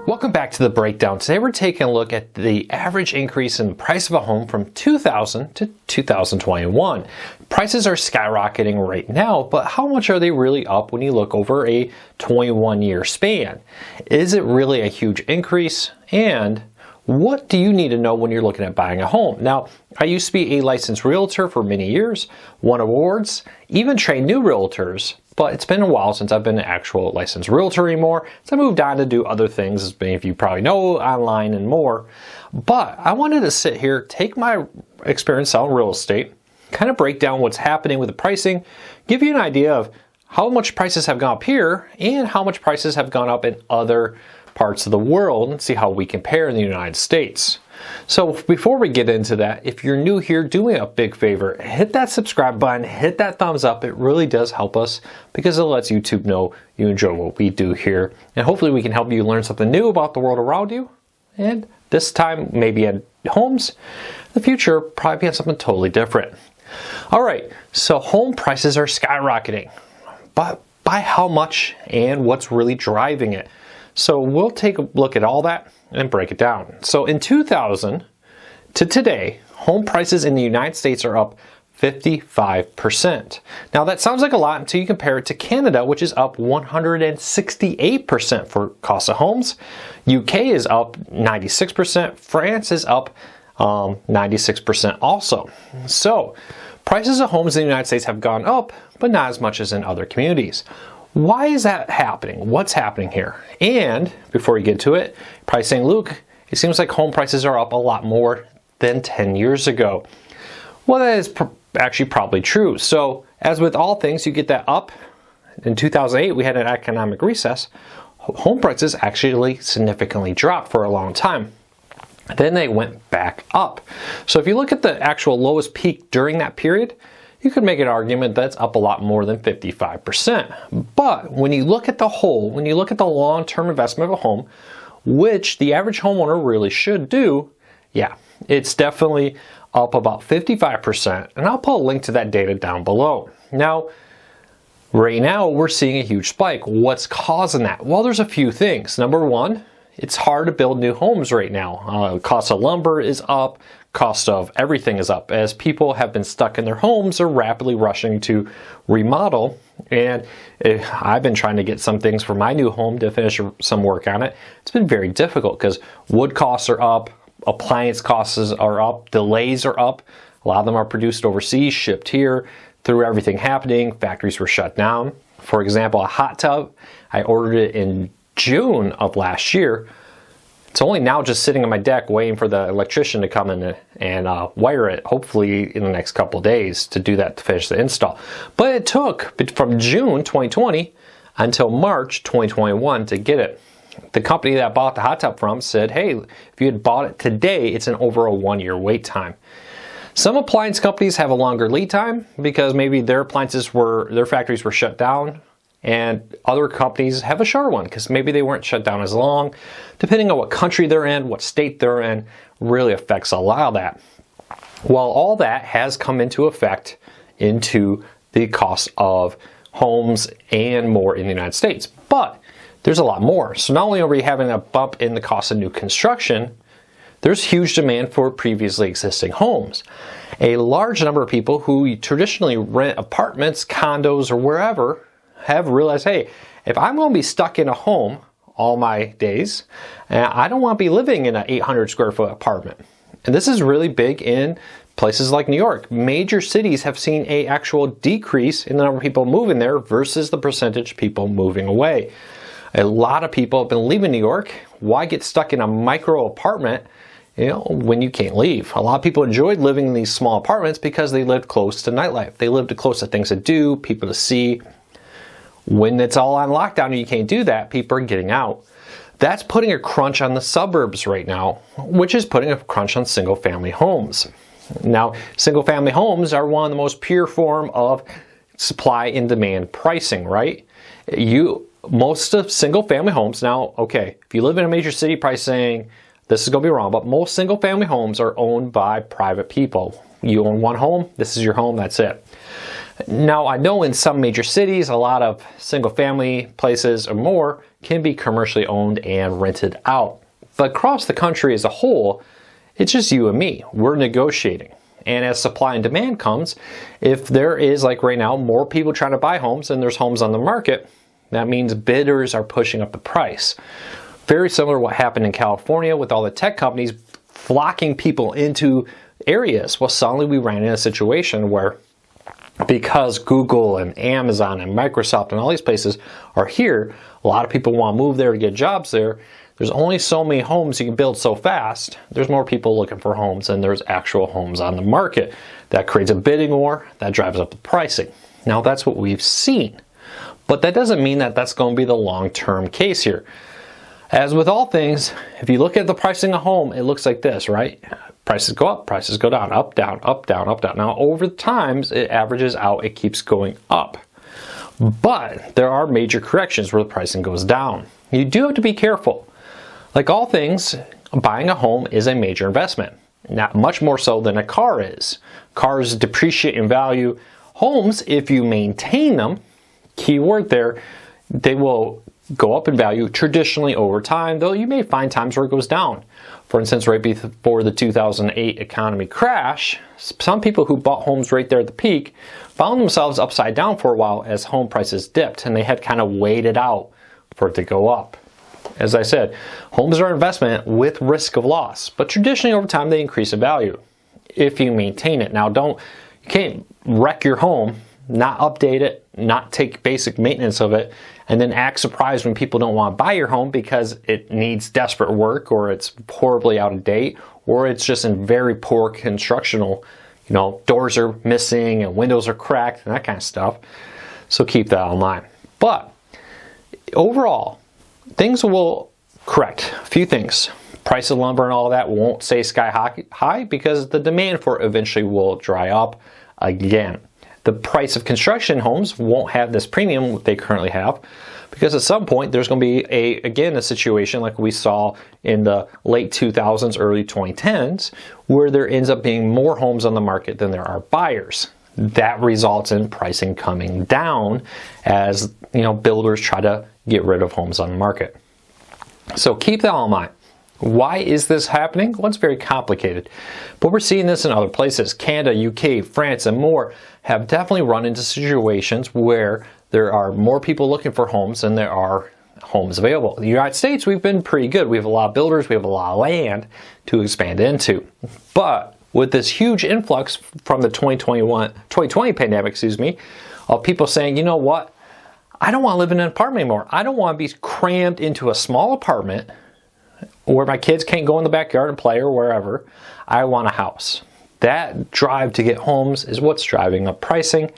Welcome back to the breakdown. Today we're taking a look at the average increase in the price of a home from 2000 to 2021. Prices are skyrocketing right now, but how much are they really up when you look over a 21-year span? Is it really a huge increase? And what do you need to know when you're looking at buying a home? Now, I used to be a licensed realtor for many years, won awards, even trained new realtors, but it's been a while since I've been an actual licensed realtor anymore, so I moved on to do other things, as many of you probably know, online and more. But I wanted to sit here, take my experience selling real estate, kind of break down what's happening with the pricing, give you an idea of how much prices have gone up here and how much prices have gone up in other parts of the world, and see how we compare in the United States. So before we get into that, if you're new here, do me a big favor, hit that subscribe button, hit that thumbs up. It really does help us because it lets YouTube know you enjoy what we do here. And hopefully we can help you learn something new about the world around you. And this time, maybe at homes. In the future, probably be on something totally different. All right, so home prices are skyrocketing. But by how much and what's really driving it? So we'll take a look at all that and break it down. So in 2000 to today, home prices in the United States are up 55%. Now that sounds like a lot until you compare it to Canada, which is up 168% for cost of homes. UK is up 96%. France is up 96% also. So prices of homes in the United States have gone up, but not as much as in other communities. Why is that happening? What's happening here? And before we get to it, probably saying, Luke, it seems like home prices are up a lot more than 10 years ago. Well, that is actually probably true. So as with all things, you get that up. In 2008, we had an economic recess. Home prices actually significantly dropped for a long time. Then they went back up. So if you look at the actual lowest peak during that period, you could make an argument that's up a lot more than 55%. But when you look at the whole, when you look at the long-term investment of a home, which the average homeowner really should do, yeah, it's definitely up about 55%. And I'll put a link to that data down below. Now, right now, we're seeing a huge spike. What's causing that? Well, there's a few things. Number one, it's hard to build new homes right now. Cost of lumber is up. Cost of everything is up. As people have been stuck in their homes, they're rapidly rushing to remodel. And I've been trying to get some things for my new home to finish some work on it. It's been very difficult because wood costs are up, appliance costs are up, delays are up. A lot of them are produced overseas, shipped here, through everything happening. Factories were shut down. For example, a hot tub, I ordered it in June of last year. It's only now just sitting on my deck waiting for the electrician to come in and wire it, hopefully in the next couple of days to do that to finish the install. But it took from June 2020 until March 2021 to get it. The company that I bought the hot tub from said, hey, if you had bought it today, it's an over a 1-year wait time. Some appliance companies have a longer lead time because maybe their factories were shut down. And other companies have a shorter one because maybe they weren't shut down as long. Depending on what country they're in, what state they're in, really affects a lot of that. Well, all that has come into effect into the cost of homes and more in the United States. But there's a lot more. So not only are we having a bump in the cost of new construction, there's huge demand for previously existing homes. A large number of people who traditionally rent apartments, condos, or wherever have realized, hey, if I'm going to be stuck in a home all my days, I don't want to be living in an 800 square foot apartment. And this is really big in places like New York. Major cities have seen an actual decrease in the number of people moving there versus the percentage of people moving away. A lot of people have been leaving New York. Why get stuck in a micro apartment, when you can't leave? A lot of people enjoyed living in these small apartments because they lived close to nightlife. They lived close to things to do, people to see. When it's all on lockdown and you can't do that, people are getting out. That's putting a crunch on the suburbs right now, which is putting a crunch on single-family homes. Now, single-family homes are one of the most pure form of supply and demand pricing, right? Most of single-family homes, now, okay, if you live in a major city, probably saying this is going to be wrong, but most single-family homes are owned by private people. You own one home, this is your home, that's it. Now, I know in some major cities, a lot of single-family places or more can be commercially owned and rented out. But across the country as a whole, it's just you and me. We're negotiating. And as supply and demand comes, if there is, like right now, more people trying to buy homes than there's homes on the market, that means bidders are pushing up the price. Very similar to what happened in California with all the tech companies flocking people into areas. Well, suddenly we ran into a situation where, because Google and Amazon and Microsoft and all these places are here, a lot of people want to move there to get jobs there. There's only so many homes you can build so fast. There's more people looking for homes than there's actual homes on the market. That creates a bidding war, that drives up the pricing. Now, that's what we've seen. But that doesn't mean that that's going to be the long-term case here. As with all things, if you look at the pricing of a home, it looks like this, right? Prices go up, prices go down, up, down, up, down, up, down. Now, over times, it averages out, it keeps going up. But there are major corrections where the pricing goes down. You do have to be careful. Like all things, buying a home is a major investment. Not much more so than a car is. Cars depreciate in value. Homes, if you maintain them, key word there, they will go up in value traditionally over time, though you may find times where it goes down. For instance, right before the 2008 economy crash, some people who bought homes right there at the peak found themselves upside down for a while as home prices dipped, and they had kind of waited out for it to go up. As I said, homes are an investment with risk of loss, but traditionally over time they increase in value if you maintain it. Now, you can't wreck your home, not update it, not take basic maintenance of it, and then act surprised when people don't want to buy your home because it needs desperate work, or it's horribly out of date, or it's just in very poor constructional, doors are missing and windows are cracked and that kind of stuff. So keep that in mind. But overall, things will correct. A few things. Price of lumber and all that won't stay sky high because the demand for it eventually will dry up again. The price of construction homes won't have this premium they currently have because at some point there's going to be a situation like we saw in the late 2000s, early 2010s, where there ends up being more homes on the market than there are buyers. That results in pricing coming down as builders try to get rid of homes on the market. So keep that in mind. Why is this happening? Well, it's very complicated, but we're seeing this in other places. Canada, UK, France, and more have definitely run into situations where there are more people looking for homes than there are homes available. In the United States, we've been pretty good. We have a lot of builders, we have a lot of land to expand into. But with this huge influx from the 2020 pandemic, of people saying, you know what, I don't want to live in an apartment anymore. I don't want to be crammed into a small apartment where my kids can't go in the backyard and play or wherever. I want a house. That drive to get homes is what's driving up pricing,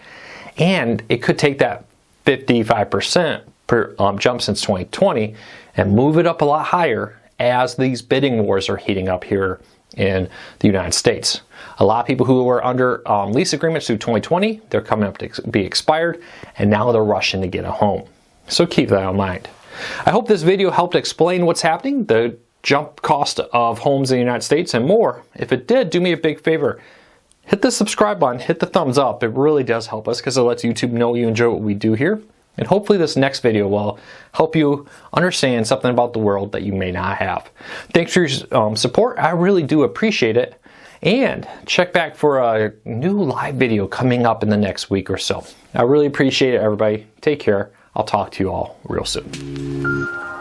and it could take that 55% jump since 2020 and move it up a lot higher as these bidding wars are heating up here in the United States. A lot of people who were under lease agreements through 2020, they're coming up to be expired, and now they're rushing to get a home. So keep that in mind. I hope this video helped explain what's happening, the jump cost of homes in the United States and more. If it did, do me a big favor. Hit the subscribe button, hit the thumbs up. It really does help us because it lets YouTube know you enjoy what we do here. And hopefully this next video will help you understand something about the world that you may not have. Thanks for your support. I really do appreciate it. And check back for a new live video coming up in the next week or so. I really appreciate it, everybody. Take care. I'll talk to you all real soon.